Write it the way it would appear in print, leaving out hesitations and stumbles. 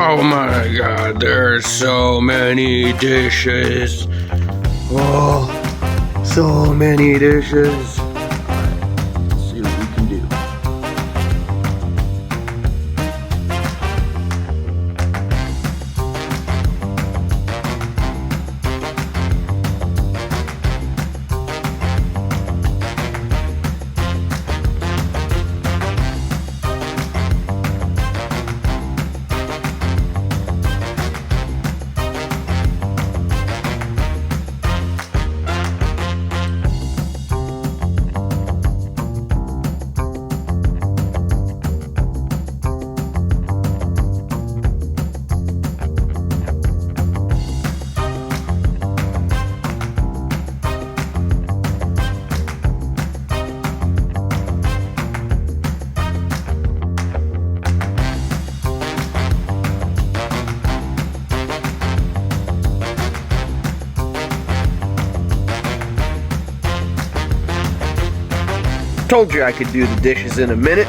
Oh my god, there's so many dishes. Oh, so many dishes. Let's see what we can do. Told you I could do the dishes in a minute.